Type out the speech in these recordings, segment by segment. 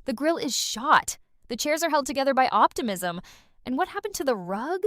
The grill is shot. The chairs are held together by optimism. And what happened to the rug?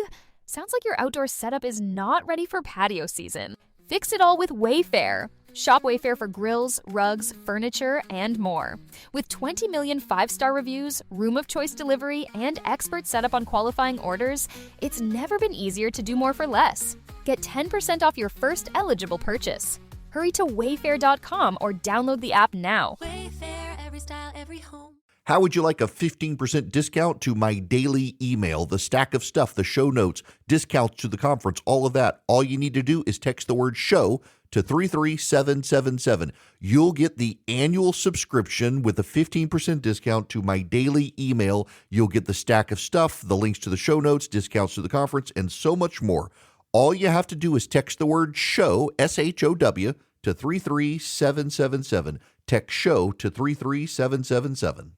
Sounds like your outdoor setup is not ready for patio season. Fix it all with Wayfair. Shop Wayfair for grills, rugs, furniture, and more. With 20 million 5-star reviews, room of choice delivery, and expert setup on qualifying orders, it's never been easier to do more for less. Get 10% off your first eligible purchase. Hurry to wayfair.com or download the app now. Wayfair, every style, every home. How would you like a 15% discount to my daily email, the stack of stuff, the show notes, discounts to the conference, all of that? All you need to do is text the word show to 33777. You'll get the annual subscription with a 15% discount to my daily email. You'll get the stack of stuff, the links to the show notes, discounts to the conference, and so much more. All you have to do is text the word show, SHOW, to 33777. Text show to 33777.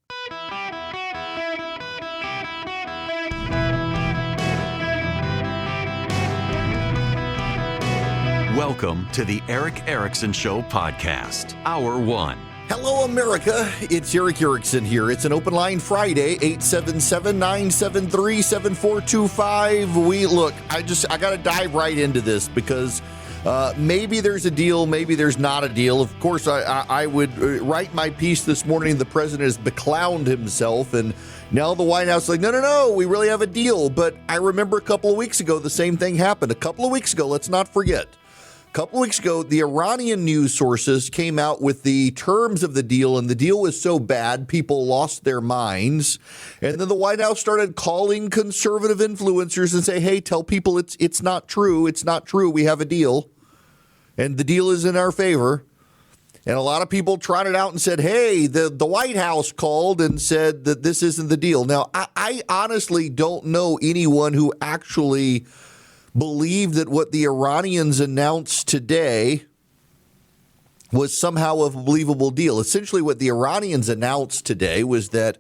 Welcome to the Eric Erickson Show podcast, Hour 1. Hello, America. It's Eric Erickson here. It's an open line Friday, 877-973-7425. I got to dive right into this because maybe there's a deal, maybe there's not a deal. Of course, I would write my piece this morning. The president has beclowned himself, and now the White House is like, no, we really have a deal. But I remember a couple of weeks ago, the same thing happened. A couple of weeks ago, let's not forget. A couple of weeks ago, the Iranian news sources came out with the terms of the deal, and the deal was so bad, people lost their minds. And then the White House started calling conservative influencers and say, hey, tell people it's not true. It's not true. We have a deal, and the deal is in our favor. And a lot of people trotted out and said, hey, the White House called and said that this isn't the deal. Now, I honestly don't know anyone who actually believe that what the Iranians announced today was somehow a believable deal. Essentially, what the Iranians announced today was that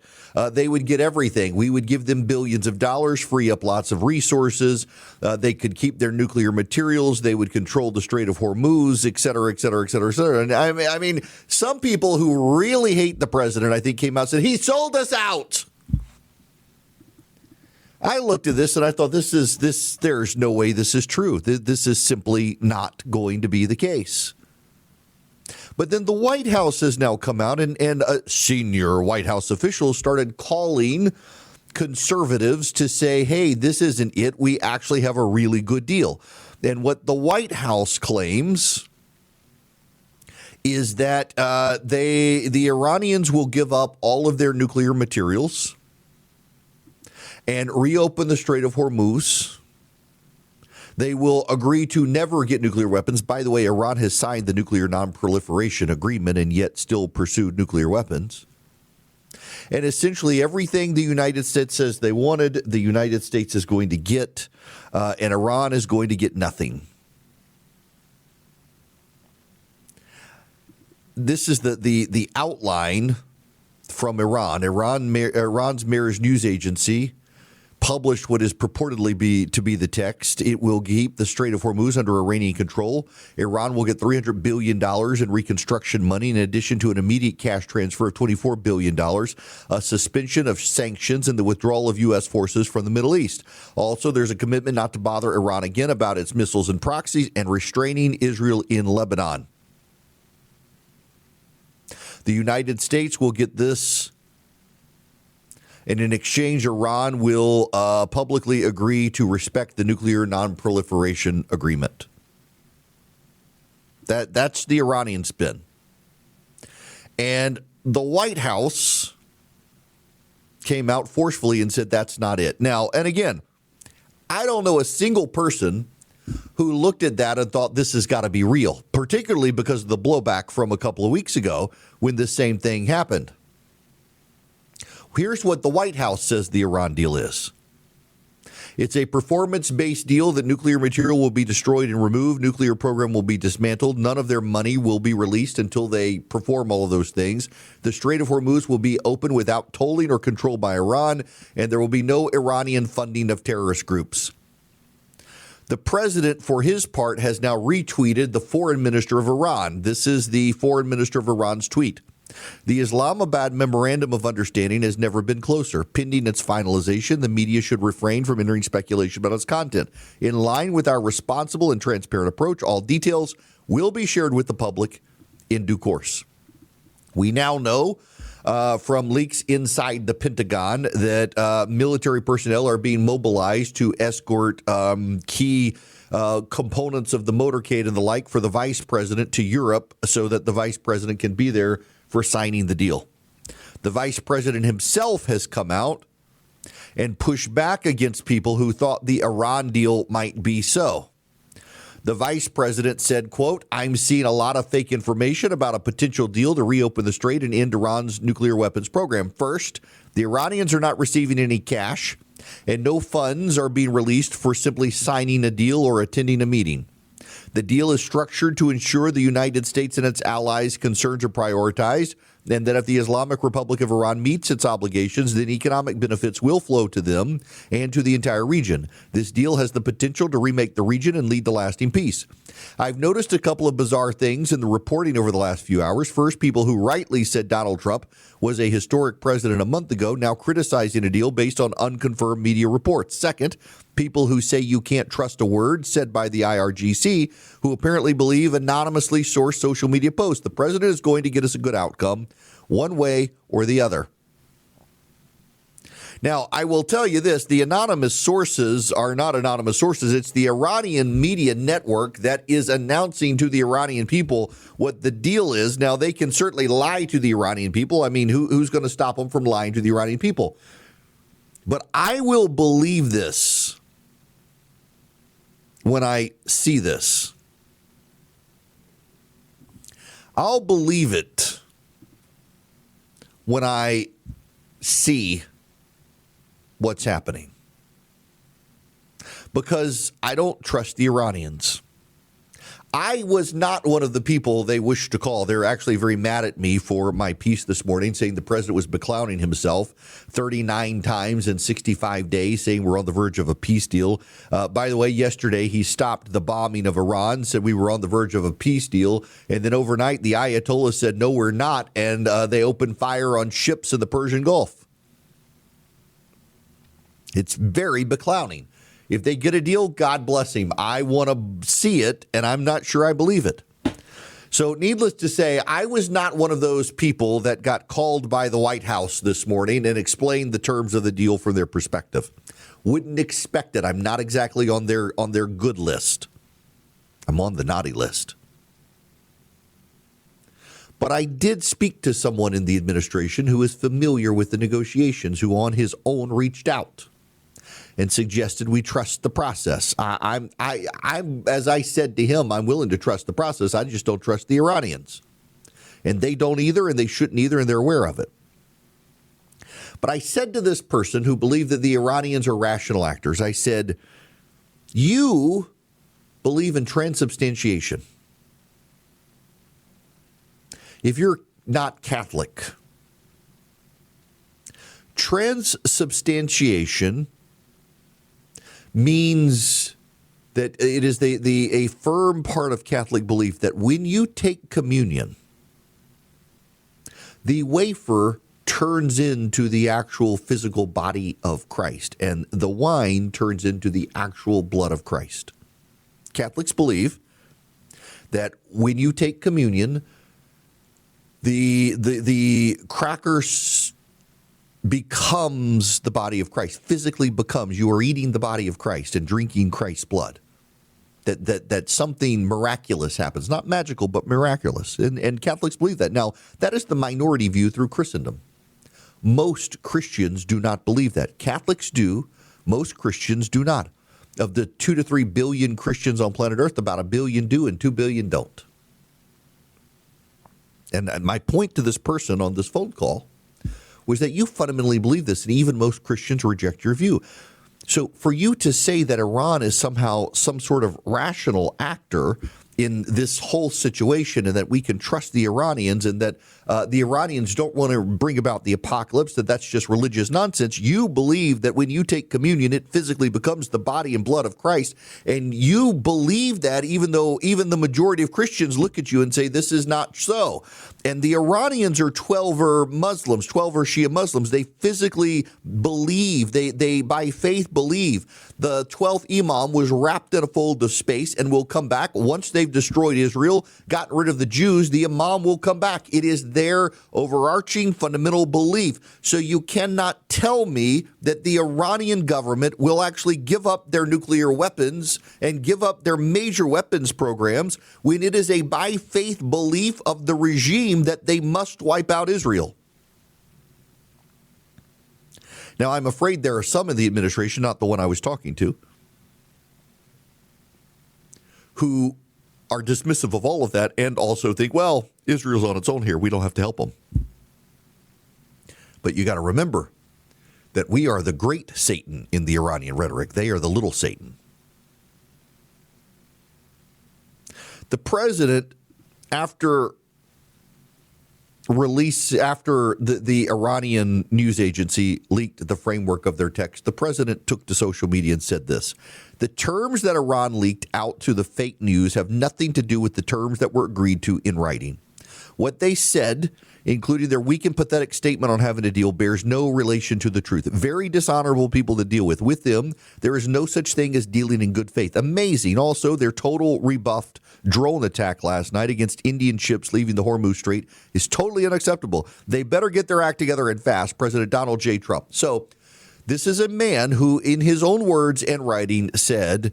they would get everything. We would give them billions of dollars, free up lots of resources. They could keep their nuclear materials. They would control the Strait of Hormuz, et cetera, et cetera, et cetera, et cetera. And I mean, some people who really hate the president, I think, came out and said, he sold us out. I looked at this and I thought, there's no way this is true. This is simply not going to be the case. But then the White House has now come out and senior White House officials started calling conservatives to say, hey, this isn't it. We actually have a really good deal. And what the White House claims is that the Iranians will give up all of their nuclear materials and reopen the Strait of Hormuz. They will agree to never get nuclear weapons. By the way, Iran has signed the Nuclear Non-Proliferation Agreement and yet still pursued nuclear weapons. And essentially everything the United States says they wanted, the United States is going to get, and Iran is going to get nothing. This is the outline from Iran. Iran's Mayor's news agency published what is purportedly to be the text. It will keep the Strait of Hormuz under Iranian control. Iran will get $300 billion in reconstruction money in addition to an immediate cash transfer of $24 billion, a suspension of sanctions, and the withdrawal of U.S. forces from the Middle East. Also, there's a commitment not to bother Iran again about its missiles and proxies and restraining Israel in Lebanon. The United States will get this. And in exchange, Iran will publicly agree to respect the Nuclear Non-Proliferation Agreement. That's the Iranian spin. And the White House came out forcefully and said that's not it. Now, and again, I don't know a single person who looked at that and thought this has got to be real, particularly because of the blowback from a couple of weeks ago when this same thing happened. Here's what the White House says the Iran deal is. It's a performance-based deal that nuclear material will be destroyed and removed. Nuclear program will be dismantled. None of their money will be released until they perform all of those things. The Strait of Hormuz will be open without tolling or control by Iran, and there will be no Iranian funding of terrorist groups. The president, for his part, has now retweeted the foreign minister of Iran. This is the foreign minister of Iran's tweet. The Islamabad Memorandum of Understanding has never been closer. Pending its finalization, the media should refrain from entering speculation about its content. In line with our responsible and transparent approach, all details will be shared with the public in due course. We now know from leaks inside the Pentagon that military personnel are being mobilized to escort key components of the motorcade and the like for the vice president to Europe so that the vice president can be there for signing the deal. The vice president himself has come out and pushed back against people who thought the Iran deal might be so. The vice president said, quote, "I'm seeing a lot of fake information about a potential deal to reopen the strait and end Iran's nuclear weapons program. First, the Iranians are not receiving any cash, and no funds are being released for simply signing a deal or attending a meeting. The deal is structured to ensure the United States and its allies' concerns are prioritized, and that if the Islamic Republic of Iran meets its obligations, then economic benefits will flow to them and to the entire region. This deal has the potential to remake the region and lead to lasting peace. I've noticed a couple of bizarre things in the reporting over the last few hours. First, people who rightly said Donald Trump was a historic president a month ago, now criticizing a deal based on unconfirmed media reports. Second, people who say you can't trust a word said by the IRGC, who apparently believe anonymously sourced social media posts. The president is going to get us a good outcome, one way or the other. Now, I will tell you this, the anonymous sources are not anonymous sources. It's the Iranian media network that is announcing to the Iranian people what the deal is. Now, they can certainly lie to the Iranian people. I mean, who's going to stop them from lying to the Iranian people? But I will believe this when I see this. I'll believe it when I see what's happening, because I don't trust the Iranians. I was not one of the people they wish to call. They're actually very mad at me for my piece this morning, saying the president was beclowning himself 39 times in 65 days, saying we're on the verge of a peace deal. By the way, yesterday he stopped the bombing of Iran, said we were on the verge of a peace deal. And then overnight, the Ayatollah said, no, we're not. And they opened fire on ships in the Persian Gulf. It's very beclowning. If they get a deal, God bless him. I want to see it, and I'm not sure I believe it. So needless to say, I was not one of those people that got called by the White House this morning and explained the terms of the deal from their perspective. Wouldn't expect it. I'm not exactly on their good list. I'm on the naughty list. But I did speak to someone in the administration who is familiar with the negotiations, who on his own reached out and suggested we trust the process. I'm as I said to him, I'm willing to trust the process. I just don't trust the Iranians. And they don't either, and they shouldn't either, and they're aware of it. But I said to this person who believed that the Iranians are rational actors, I said, you believe in transubstantiation. If you're not Catholic, transubstantiation means that it is a firm part of Catholic belief that when you take communion, the wafer turns into the actual physical body of Christ, and the wine turns into the actual blood of Christ. Catholics believe that when you take communion, the cracker becomes the body of Christ, physically becomes. You are eating the body of Christ and drinking Christ's blood. That something miraculous happens, not magical, but miraculous. And Catholics believe that. Now, that is the minority view through Christendom. Most Christians do not believe that. Catholics do. Most Christians do not. Of the 2 to 3 billion Christians on planet Earth, about 1 billion do and 2 billion don't. And my point to this person on this phone call was that you fundamentally believe this, and even most Christians reject your view. So for you to say that Iran is somehow some sort of rational actor in this whole situation, and that we can trust the Iranians, and that the Iranians don't want to bring about the apocalypse, that's just religious nonsense. You believe that when you take communion, it physically becomes the body and blood of Christ. And you believe that even though even the majority of Christians look at you and say this is not so. And the Iranians are 12er Muslims, 12er Shia Muslims. They physically believe, they by faith believe the 12th Imam was wrapped in a fold of space and will come back. Once they've destroyed Israel, gotten rid of the Jews, the Imam will come back. It is their overarching fundamental belief. So you cannot tell me that the Iranian government will actually give up their nuclear weapons and give up their major weapons programs when it is a by faith belief of the regime that they must wipe out Israel. Now, I'm afraid there are some in the administration, not the one I was talking to, who are dismissive of all of that and also think, well, Israel's on its own here. We don't have to help them. But you got to remember that we are the great Satan in the Iranian rhetoric. They are the little Satan. The president, after the Iranian news agency leaked the framework of their text, the president took to social media and said this: the terms that Iran leaked out to the fake news have nothing to do with the terms that were agreed to in writing. What they said, including their weak and pathetic statement on having a deal, bears no relation to the truth. Very dishonorable people to deal with. With them, there is no such thing as dealing in good faith. Amazing. Also, their total rebuffed drone attack last night against Indian ships leaving the Hormuz Strait is totally unacceptable. They better get their act together and fast. President Donald J. Trump. So this is a man who, in his own words and writing, said,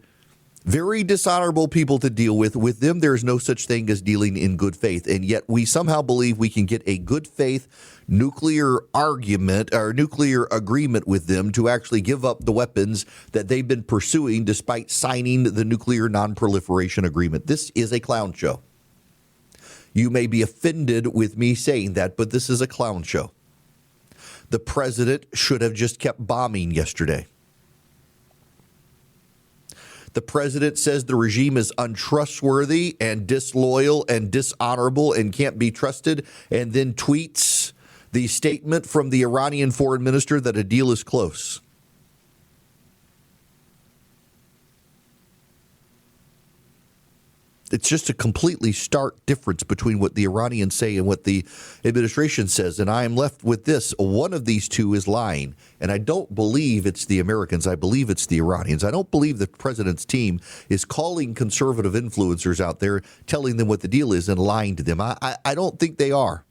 very dishonorable people to deal with. With them, there is no such thing as dealing in good faith. And yet we somehow believe we can get a good faith nuclear argument or nuclear agreement with them to actually give up the weapons that they've been pursuing despite signing the nuclear non-proliferation agreement. This is a clown show. You may be offended with me saying that, but this is a clown show. The president should have just kept bombing yesterday. The president says the regime is untrustworthy and disloyal and dishonorable and can't be trusted, and then tweets the statement from the Iranian foreign minister that a deal is close. It's just a completely stark difference between what the Iranians say and what the administration says. And I am left with this. One of these two is lying. And I don't believe it's the Americans. I believe it's the Iranians. I don't believe the president's team is calling conservative influencers out there, telling them what the deal is and lying to them. I don't think they are.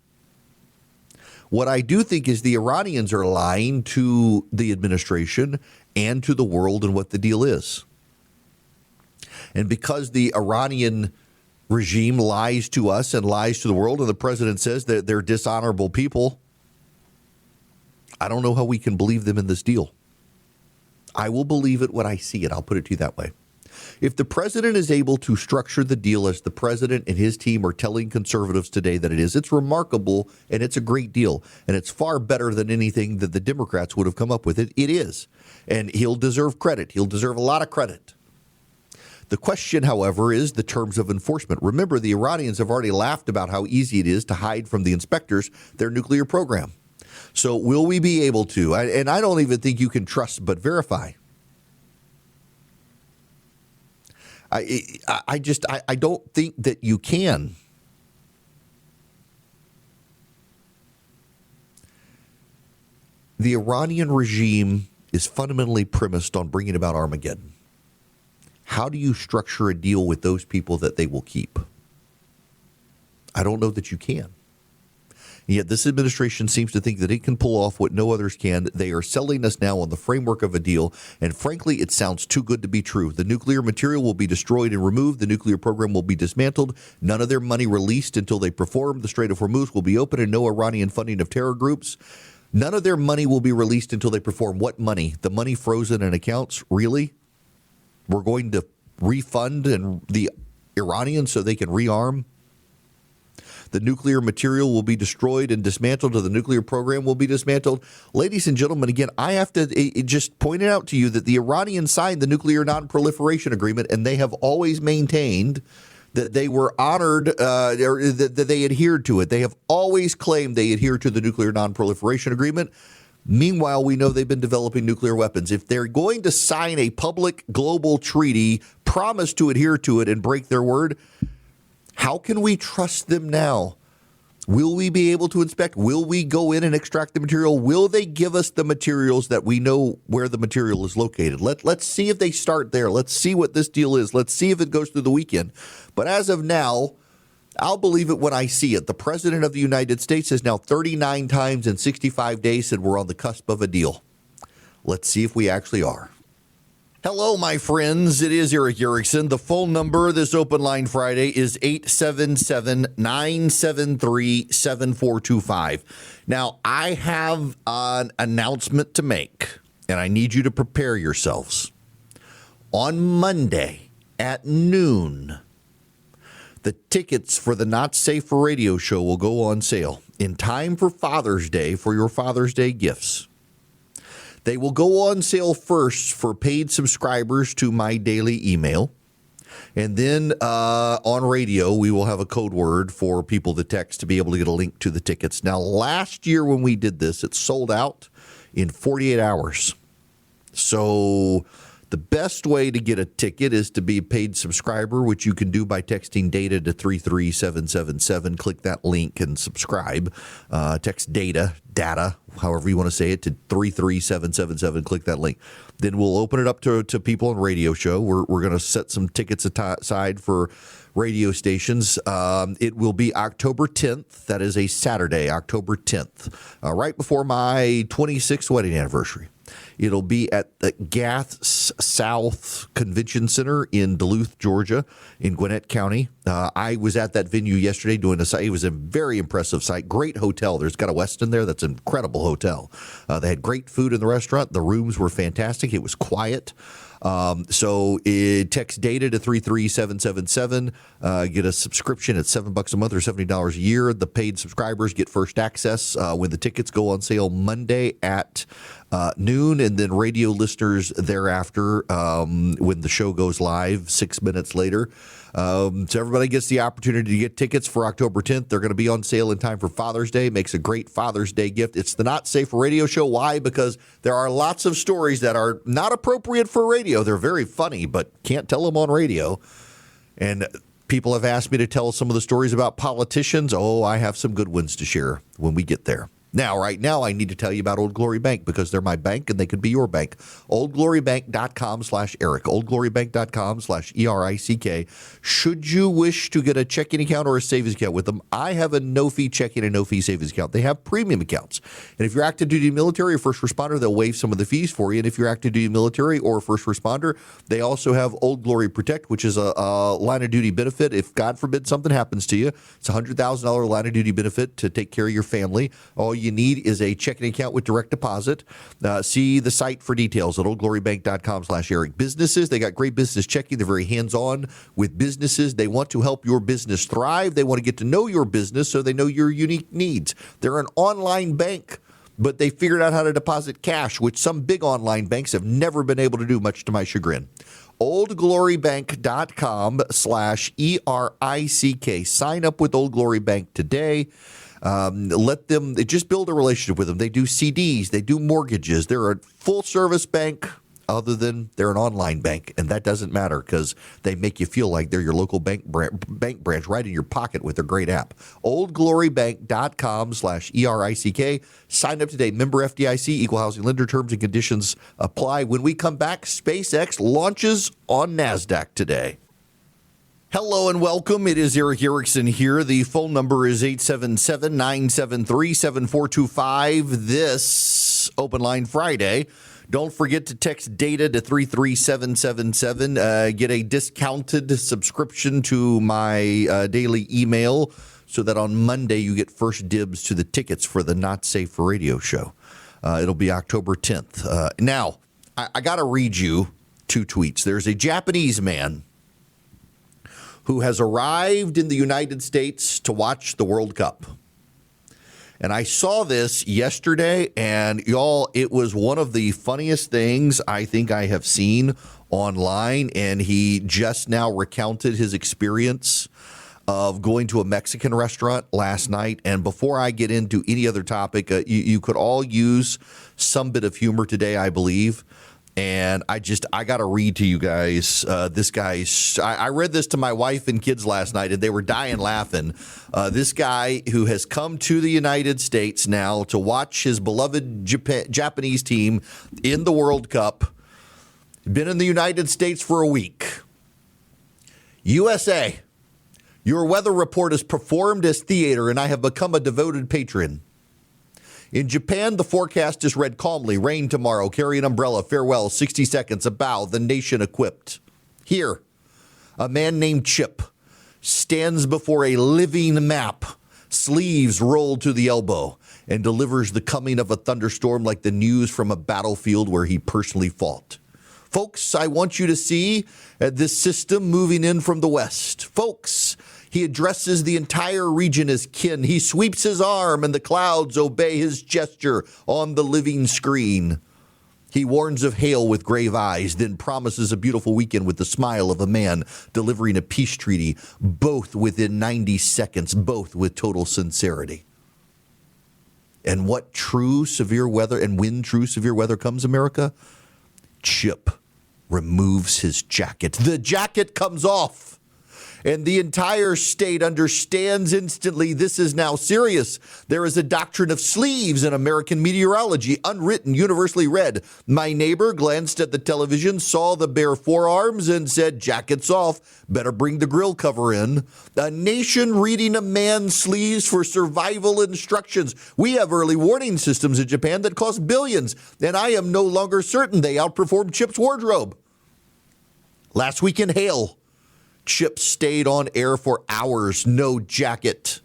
What I do think is the Iranians are lying to the administration and to the world and what the deal is. And because the Iranian regime lies to us and lies to the world, and the president says that they're dishonorable people, I don't know how we can believe them in this deal. I will believe it when I see it. I'll put it to you that way. If the president is able to structure the deal as the president and his team are telling conservatives today that it is, it's remarkable and it's a great deal. And it's far better than anything that the Democrats would have come up with. It is. And he'll deserve credit. He'll deserve a lot of credit. The question, however, is the terms of enforcement. Remember, the Iranians have already laughed about how easy it is to hide from the inspectors their nuclear program. So will we be able to? And I don't even think you can trust but verify. I don't think that you can. The Iranian regime is fundamentally premised on bringing about Armageddon. How do you structure a deal with those people that they will keep? I don't know that you can. And yet this administration seems to think that it can pull off what no others can. They are selling us now on the framework of a deal, and frankly, it sounds too good to be true. The nuclear material will be destroyed and removed. The nuclear program will be dismantled. None of their money released until they perform. The Strait of Hormuz will be open and no Iranian funding of terror groups. None of their money will be released until they perform. What money? The money frozen in accounts? Really? We're going to refund the Iranians so they can rearm? The nuclear material will be destroyed and dismantled, or the nuclear program will be dismantled. Ladies and gentlemen, again, I have to just point it out to you that the Iranians signed the nuclear non-proliferation agreement, and they have always maintained that they were honored or that they adhered to it. They have always claimed they adhere to the Nuclear Non-Proliferation Agreement. Meanwhile, we know they've been developing nuclear weapons. If they're going to sign a public global treaty, promise to adhere to it, and break their word, how can we trust them now? Will we be able to inspect? Will we go in and extract the material? Will they give us the materials that we know where the material is located? Let's see if they start there. Let's see what this deal is. Let's see if it goes through the weekend. But as of now, I'll believe it when I see it. The President of the United States has now 39 times in 65 days said we're on the cusp of a deal. Let's see if we actually are. Hello, my friends. It is Eric Erickson. The phone number this Open Line Friday is 877-973-7425. Now, I have an announcement to make, and I need you to prepare yourselves. On Monday at noon, the tickets for the Not Safe for Radio show will go on sale in time for Father's Day for your Father's Day gifts. They will go on sale first for paid subscribers to my daily email. And then on radio, we will have a code word for people to text to be able to get a link to the tickets. Now, last year when we did this, it sold out in 48 hours. So the best way to get a ticket is to be a paid subscriber, which you can do by texting data to 33777. Click that link and subscribe. Text data, however you want to say it, to 33777. Click that link. Then we'll open it up to people on radio show. We're going to set some tickets aside for radio stations. It will be October 10th. That is a Saturday, October 10th, right before my 26th wedding anniversary. It'll be at the Gath South Convention Center in Duluth, Georgia, in Gwinnett County. I was at that venue yesterday doing a site. It was a very impressive site. Great hotel. There's got a Westin there. That's an incredible hotel. They had great food in the restaurant. The rooms were fantastic. It was quiet. So text data to 33777. Get a subscription at $7 a month or $70 a year. The paid subscribers get first access when the tickets go on sale Monday at noon, and then radio listeners thereafter when the show goes live 6 minutes later. So everybody gets the opportunity to get tickets for October 10th. They're going to be on sale in time for Father's Day. Makes a great Father's Day gift. It's the Not Safe for Radio show. Why? Because there are lots of stories that are not appropriate for radio. They're very funny, but can't tell them on radio. And people have asked me to tell some of the stories about politicians. Oh, I have some good ones to share when we get there. Now, right now, I need to tell you about Old Glory Bank because they're my bank and they could be your bank. OldGloryBank.com/Eric. OldGloryBank.com/ERICK. Should you wish to get a checking account or a savings account with them, I have a no-fee checking and no-fee savings account. They have premium accounts. And if you're active duty military or first responder, they'll waive some of the fees for you. And if you're active duty military or first responder, they also have Old Glory Protect, which is a line of duty benefit. If, God forbid, something happens to you, it's a $100,000 line of duty benefit to take care of your family. All you need is a checking account with direct deposit. See the site for details at oldglorybank.com/Eric. Businesses, they got great business checking. They're very hands-on with businesses. They want to help your business thrive. They want to get to know your business so they know your unique needs. They're an online bank, but they figured out how to deposit cash, which some big online banks have never been able to do, much to my chagrin. oldglorybank.com/ERICK. Sign up with Old Glory Bank today. Let them just build a relationship with them. They do CDs. They do mortgages. They're a full-service bank other than they're an online bank, and that doesn't matter because they make you feel like they're your local bank branch right in your pocket with their great app. oldglorybank.com/ERICK. Sign up today. Member FDIC, equal housing lender. Terms and conditions apply. When we come back, SpaceX launches on NASDAQ today. Hello and welcome. It is Eric Erickson here. The phone number is 877-973-7425. This Open Line Friday. Don't forget to text data to 33777. Get a discounted subscription to my daily email so that on Monday you get first dibs to the tickets for the Not Safe for Radio show. It'll be October 10th. Now, I got to read you two tweets. There's a Japanese man who has arrived in the United States to watch the World Cup. And I saw this yesterday, and y'all, it was one of the funniest things I think I have seen online, and he just now recounted his experience of going to a Mexican restaurant last night. And before I get into any other topic, you could all use some bit of humor today, I believe. And I got to read to you guys this guy's. I read this to my wife and kids last night, and they were dying laughing. This guy who has come to the United States now to watch his beloved Japanese team in the World Cup, been in the United States for a week. USA, your weather report is performed as theater, and I have become a devoted patron. In Japan, the forecast is read calmly. Rain tomorrow. Carry an umbrella. Farewell. 60 seconds. A bow. The nation equipped. Here, a man named Chip stands before a living map, sleeves rolled to the elbow, and delivers the coming of a thunderstorm like the news from a battlefield where he personally fought. Folks, I want you to see this system moving in from the west. Folks, he addresses the entire region as kin. He sweeps his arm and the clouds obey his gesture on the living screen. He warns of hail with grave eyes, then promises a beautiful weekend with the smile of a man delivering a peace treaty, both within 90 seconds, both with total sincerity. And what true severe weather, and when true severe weather comes, America, Chip removes his jacket. The jacket comes off. And the entire state understands instantly this is now serious. There is a doctrine of sleeves in American meteorology, unwritten, universally read. My neighbor glanced at the television, saw the bare forearms, and said, jackets off, better bring the grill cover in. A nation reading a man's sleeves for survival instructions. We have early warning systems in Japan that cost billions, and I am no longer certain they outperformed Chip's wardrobe. Last weekend, hail. Chip stayed on air for hours, no jacket.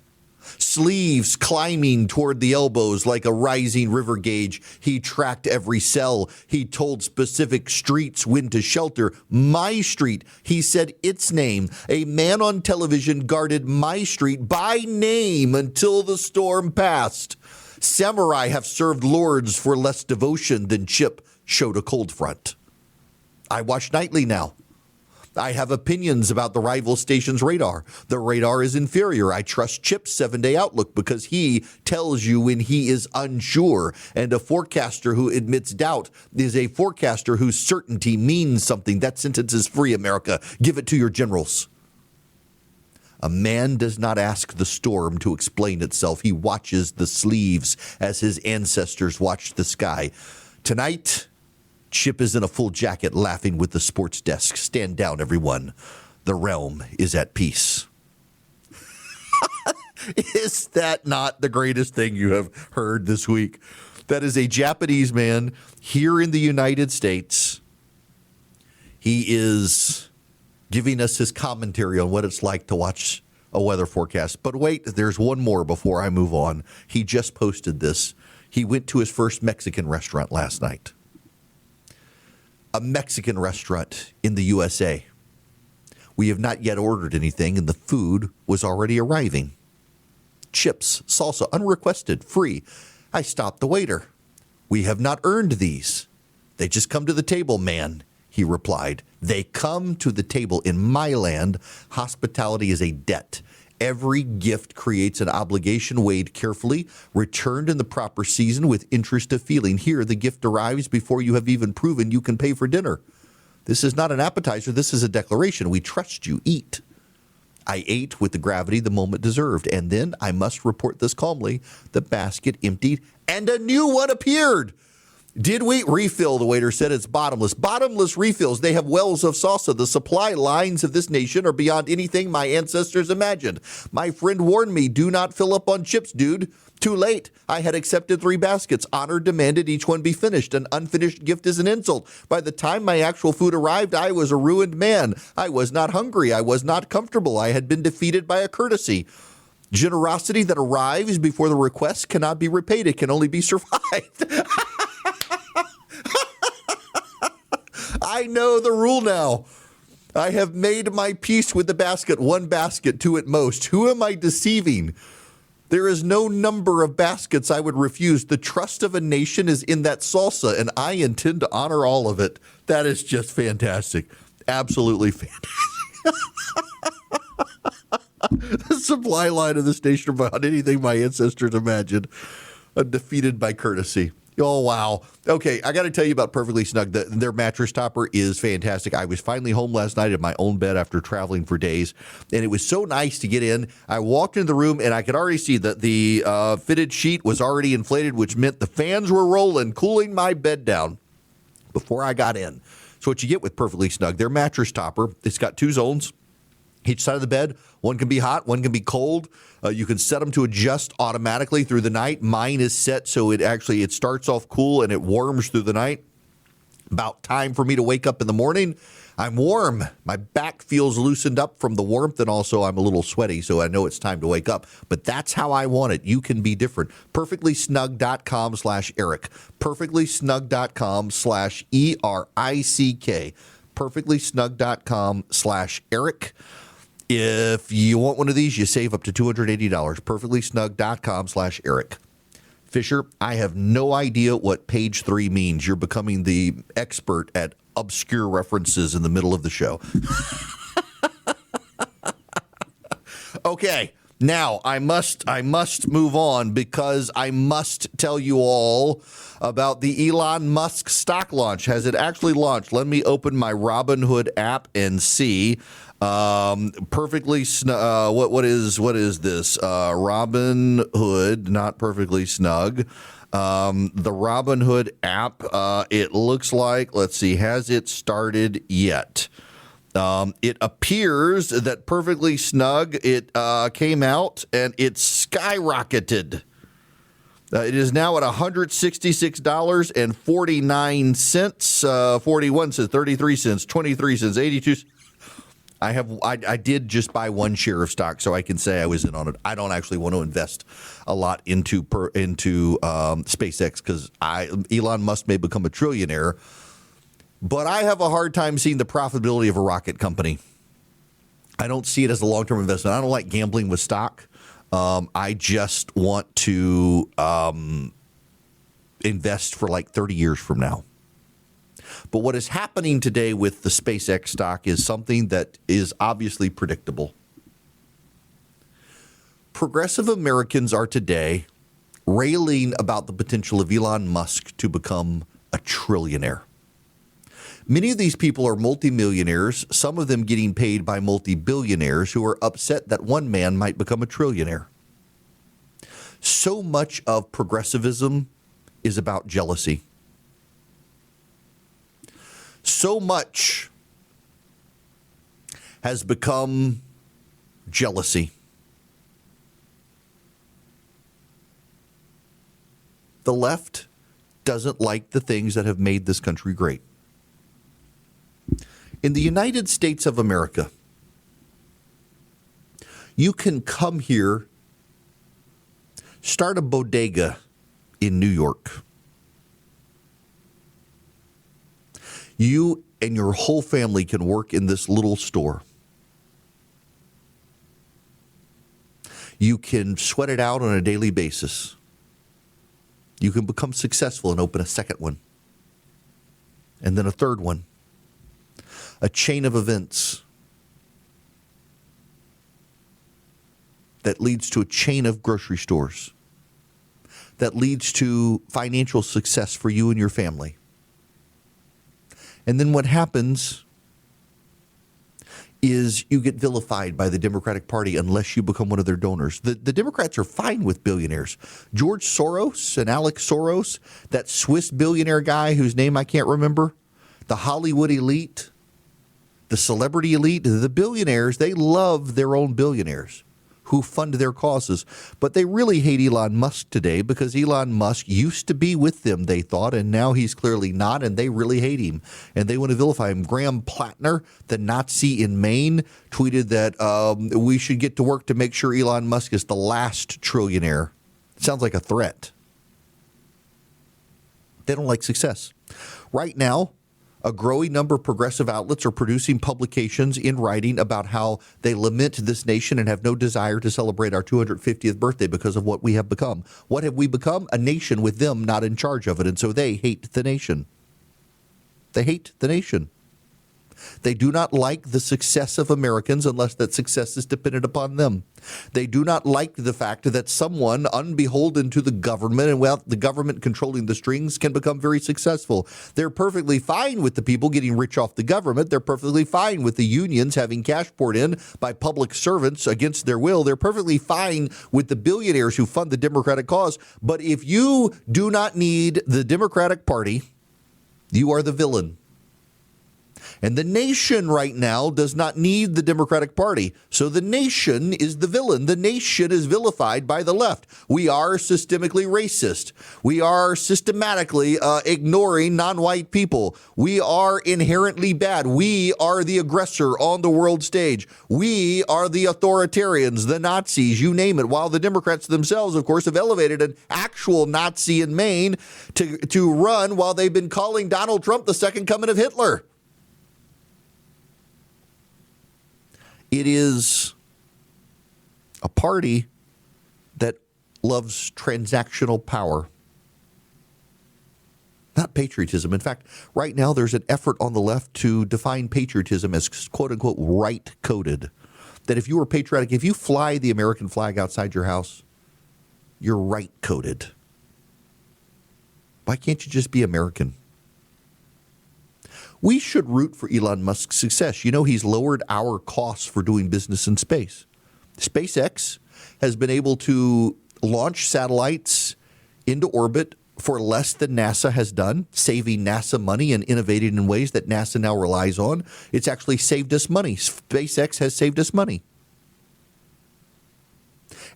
Sleeves climbing toward the elbows like a rising river gauge. He tracked every cell. He told specific streets when to shelter. My street, he said its name. A man on television guarded my street by name until the storm passed. Samurai have served lords for less devotion than Chip showed a cold front. I watch nightly now. I have opinions about the rival station's radar. The radar is inferior. I trust Chip's 7-day outlook because he tells you when he is unsure. And a forecaster who admits doubt is a forecaster whose certainty means something. That sentence is free, America. Give it to your generals. A man does not ask the storm to explain itself. He watches the sleeves as his ancestors watched the sky. Tonight, Chip is in a full jacket laughing with the sports desk. Stand down, everyone. The realm is at peace. Is that not the greatest thing you have heard this week? That is a Japanese man here in the United States. He is giving us his commentary on what it's like to watch a weather forecast. But wait, there's one more before I move on. He just posted this. He went to his first Mexican restaurant last night. A Mexican restaurant in the USA. We have not yet ordered anything, and the food was already arriving. Chips, salsa, unrequested, free. I stopped the waiter. We have not earned these. They just come to the table, man, he replied. They come to the table. In my land, hospitality is a debt. Every gift creates an obligation weighed carefully, returned in the proper season with interest of feeling. Here, the gift arrives before you have even proven you can pay for dinner. This is not an appetizer. This is a declaration. We trust you. Eat. I ate with the gravity the moment deserved. And then, I must report this calmly, the basket emptied and a new one appeared. Did we refill? The waiter said. It's bottomless. Bottomless refills. They have wells of salsa. The supply lines of this nation are beyond anything my ancestors imagined. My friend warned me, do not fill up on chips, dude. Too late. I had accepted 3 baskets. Honor demanded each one be finished. An unfinished gift is an insult. By the time my actual food arrived, I was a ruined man. I was not hungry. I was not comfortable. I had been defeated by a courtesy. Generosity that arrives before the request cannot be repaid. It can only be survived. I know the rule now. I have made my peace with the basket, 1 basket, 2 at most. Who am I deceiving? There is no number of baskets I would refuse. The trust of a nation is in that salsa, and I intend to honor all of it. That is just fantastic. Absolutely fantastic. The supply line of the station about anything my ancestors imagined. Defeated by courtesy. Oh, wow. Okay, I got to tell you about Perfectly Snug. Their mattress topper is fantastic. I was finally home last night in my own bed after traveling for days, and it was so nice to get in. I walked into the room, and I could already see that the fitted sheet was already inflated, which meant the fans were rolling, cooling my bed down before I got in. So what you get with Perfectly Snug, their mattress topper, it's got two zones. Each side of the bed, one can be hot, one can be cold. You can set them to adjust automatically through the night. Mine is set so it starts off cool and it warms through the night. About time for me to wake up in the morning. I'm warm. My back feels loosened up from the warmth, and also I'm a little sweaty, so I know it's time to wake up. But that's how I want it. You can be different. Perfectlysnug.com/Eric. Perfectlysnug.com/ERICK. Perfectlysnug.com/Eric. If you want one of these, you save up to $280. Perfectlysnug.com/Eric. Fisher, I have no idea what page 3 means. You're becoming the expert at obscure references in the middle of the show. Okay, now I must move on because I must tell you all about the Elon Musk stock launch. Has it actually launched? Let me open my Robinhood app and see. Perfectly Snug. What is this? Robinhood, not Perfectly Snug. The Robinhood app. It looks like. Let's see. Has it started yet? It appears that Perfectly Snug. It came out and it skyrocketed. It is now at $166.49, 41 cents, 33 cents, 23 cents, 82 cents. I did just buy one share of stock, so I can say I was in on it. I don't actually want to invest a lot into SpaceX because Elon Musk may become a trillionaire, but I have a hard time seeing the profitability of a rocket company. I don't see it as a long-term investment. I don't like gambling with stock. I just want to invest for like 30 years from now. But what is happening today with the SpaceX stock is something that is obviously predictable. Progressive Americans are today railing about the potential of Elon Musk to become a trillionaire. Many of these people are multimillionaires, some of them getting paid by multi-billionaires who are upset that one man might become a trillionaire. So much of progressivism is about jealousy. So much has become jealousy. The left doesn't like the things that have made this country great. In the United States of America, you can come here, start a bodega in New York. You and your whole family can work in this little store. You can sweat it out on a daily basis. You can become successful and open a second one, and then a third one. A chain of events that leads to a chain of grocery stores, that leads to financial success for you and your family. And then what happens is you get vilified by the Democratic Party unless you become one of their donors. The Democrats are fine with billionaires. George Soros and Alex Soros, that Swiss billionaire guy whose name I can't remember, the Hollywood elite, the celebrity elite, the billionaires, they love their own billionaires who fund their causes. But they really hate Elon Musk today because Elon Musk used to be with them, they thought, and now he's clearly not, and they really hate him. And they want to vilify him. Graham Plattner, the Nazi in Maine, tweeted that we should get to work to make sure Elon Musk is the last trillionaire. It sounds like a threat. They don't like success. Right now, A growing number of progressive outlets are producing publications in writing about how they lament this nation and have no desire to celebrate our 250th birthday because of what we have become. What have we become? A nation with them not in charge of it. And so they hate the nation. They hate the nation. They do not like the success of Americans unless that success is dependent upon them. They do not like the fact that someone unbeholden to the government and without the government controlling the strings can become very successful. They're perfectly fine with the people getting rich off the government. They're perfectly fine with the unions having cash poured in by public servants against their will. They're perfectly fine with the billionaires who fund the Democratic cause. But if you do not need the Democratic Party, you are the villain. And the nation right now does not need the Democratic Party. So the nation is the villain. The nation is vilified by the left. We are systemically racist. We are systematically ignoring non-white people. We are inherently bad. We are the aggressor on the world stage. We are the authoritarians, the Nazis, you name it. While the Democrats themselves, of course, have elevated an actual Nazi in Maine to run while they've been calling Donald Trump the second coming of Hitler. It is a party that loves transactional power, not patriotism. In fact, right now there's an effort on the left to define patriotism as quote-unquote right-coded. That if you are patriotic, if you fly the American flag outside your house, you're right-coded. Why can't you just be American? We should root for Elon Musk's success. You know, he's lowered our costs for doing business in space. SpaceX has been able to launch satellites into orbit for less than NASA has done, saving NASA money and innovating in ways that NASA now relies on. It's actually saved us money. SpaceX has saved us money.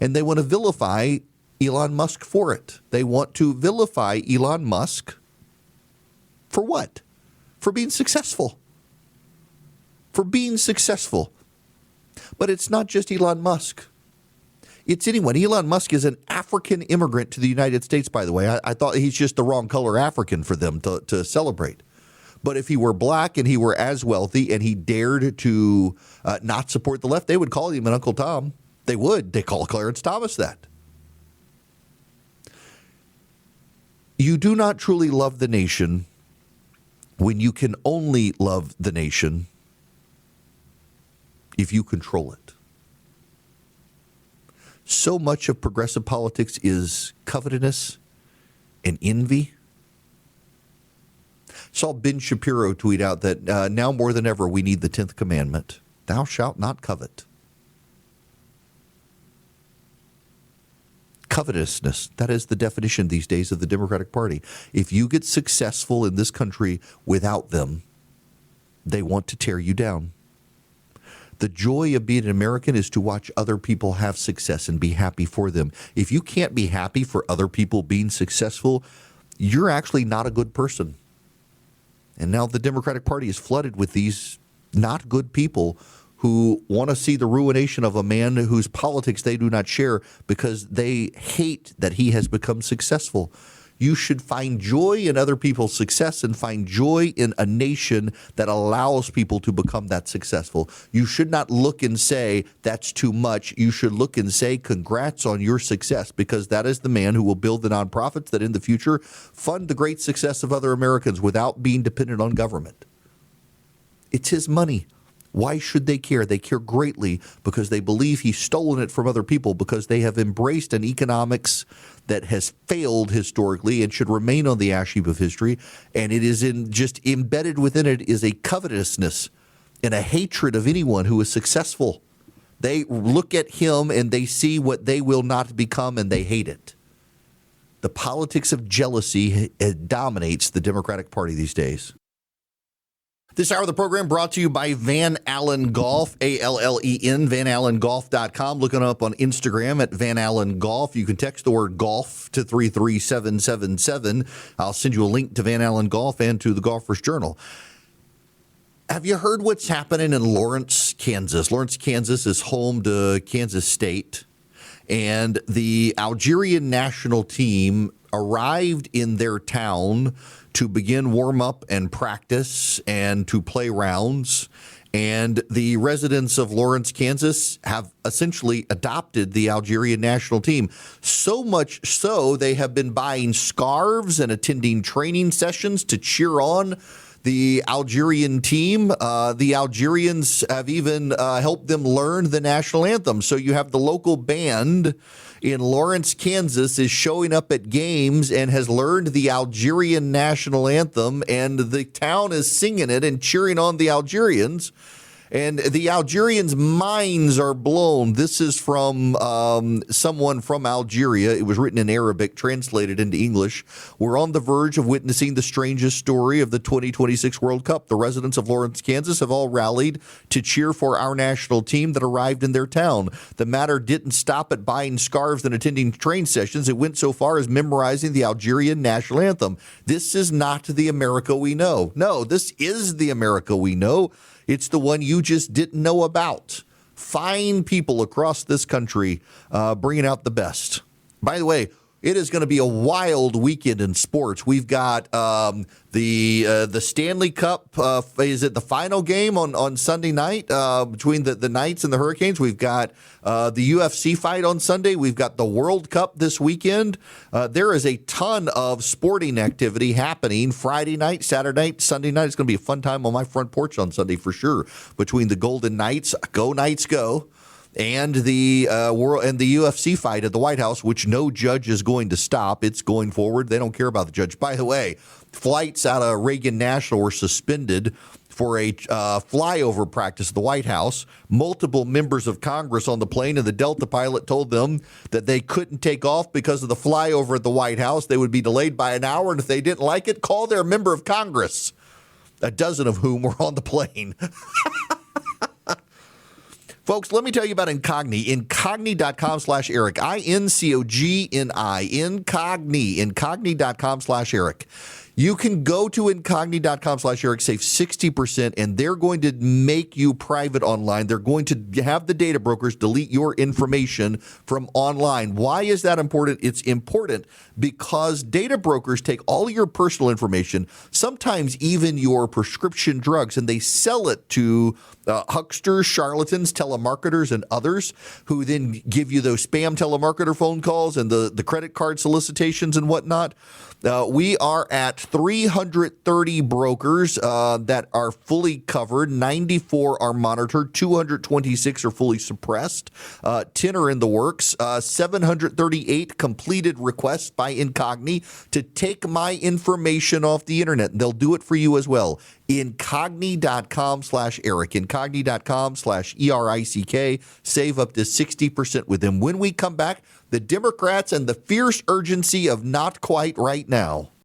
And they want to vilify Elon Musk for it. They want to vilify Elon Musk for what? For being successful. For being successful. But it's not just Elon Musk. It's anyone. Elon Musk is an African immigrant to the United States, by the way. I thought he's just the wrong color African for them to celebrate. But if he were black and he were as wealthy and he dared to not support the left, they would call him an Uncle Tom. They would. They call Clarence Thomas that. You do not truly love the nation when you can only love the nation if you control it. So much of progressive politics is covetousness and envy. Saw Ben Shapiro tweet out that now more than ever we need the 10th commandment. Thou shalt not covet. Covetousness, that is the definition these days of the Democratic Party. If you get successful in this country without them, they want to tear you down. The joy of being an American is to watch other people have success and be happy for them. If you can't be happy for other people being successful, you're actually not a good person. And now the Democratic Party is flooded with these not good people who want to see the ruination of a man whose politics they do not share because they hate that he has become successful. You should find joy in other people's success and find joy in a nation that allows people to become that successful. You should not look and say, that's too much. You should look and say, congrats on your success, because that is the man who will build the nonprofits that in the future fund the great success of other Americans without being dependent on government. It's his money. Why should they care? They care greatly because they believe he's stolen it from other people, because they have embraced an economics that has failed historically and should remain on the ash heap of history. And it is just embedded within it is a covetousness and a hatred of anyone who is successful. They look at him and they see what they will not become and they hate it. The politics of jealousy dominates the Democratic Party these days. This hour of the program brought to you by Van Allen Golf, ALLEN, vanallengolf.com. Look it up on Instagram at Van Allen Golf. You can text the word golf to 33777. I'll send you a link to Van Allen Golf and to the Golfer's Journal. Have you heard what's happening in Lawrence, Kansas? Lawrence, Kansas is home to Kansas State, and the Algerian national team arrived in their town to begin warm up and practice and to play rounds. And the residents of Lawrence, Kansas have essentially adopted the Algerian national team. So much so, they have been buying scarves and attending training sessions to cheer on the Algerian team. The Algerians have even helped them learn the national anthem. So you have the local band in Lawrence, Kansas is showing up at games and has learned the Algerian national anthem, and the town is singing it and cheering on the Algerians. And the Algerians' minds are blown. This is from someone from Algeria. It was written in Arabic, translated into English. We're on the verge of witnessing the strangest story of the 2026 World Cup. The residents of Lawrence, Kansas have all rallied to cheer for our national team that arrived in their town. The matter didn't stop at buying scarves and attending train sessions. It went so far as memorizing the Algerian national anthem. This is not the America we know. No, this is the America we know. It's the one you just didn't know about. Fine people across this country bringing out the best. By the way, it is going to be a wild weekend in sports. We've got the Stanley Cup. Is it the final game on Sunday night between the Knights and the Hurricanes? We've got the UFC fight on Sunday. We've got the World Cup this weekend. There is a ton of sporting activity happening Friday night, Saturday night, Sunday night. It's going to be a fun time on my front porch on Sunday for sure. Between the Golden Knights, go Knights go, and the world and the UFC fight at the White House, which no judge is going to stop. It's going forward. They don't care about the judge. By the way, flights out of Reagan National were suspended for a flyover practice at the White House. Multiple members of Congress on the plane, and the Delta pilot told them that they couldn't take off because of the flyover at the White House. They would be delayed by an hour, and if they didn't like it, call their member of Congress, a dozen of whom were on the plane. Folks, let me tell you about Incogni. Incogni.com/Eric. INCOGNI. Incogni. Incogni.com/Eric. You can go to Incogni.com/Eric, save 60%, and they're going to make you private online. They're going to have the data brokers delete your information from online. Why is that important? It's important because data brokers take all your personal information, sometimes even your prescription drugs, and they sell it to hucksters, charlatans, telemarketers, and others who then give you those spam telemarketer phone calls and the credit card solicitations and whatnot. We are at 330 brokers that are fully covered. 94 are monitored. 226 are fully suppressed. 10 are in the works. 738 completed requests by Incogni to take my information off the internet. They'll do it for you as well. Incogni.com/Eric. Incogni.com/ERICK. Save up to 60% with them. When we come back, the Democrats and the fierce urgency of not quite right now.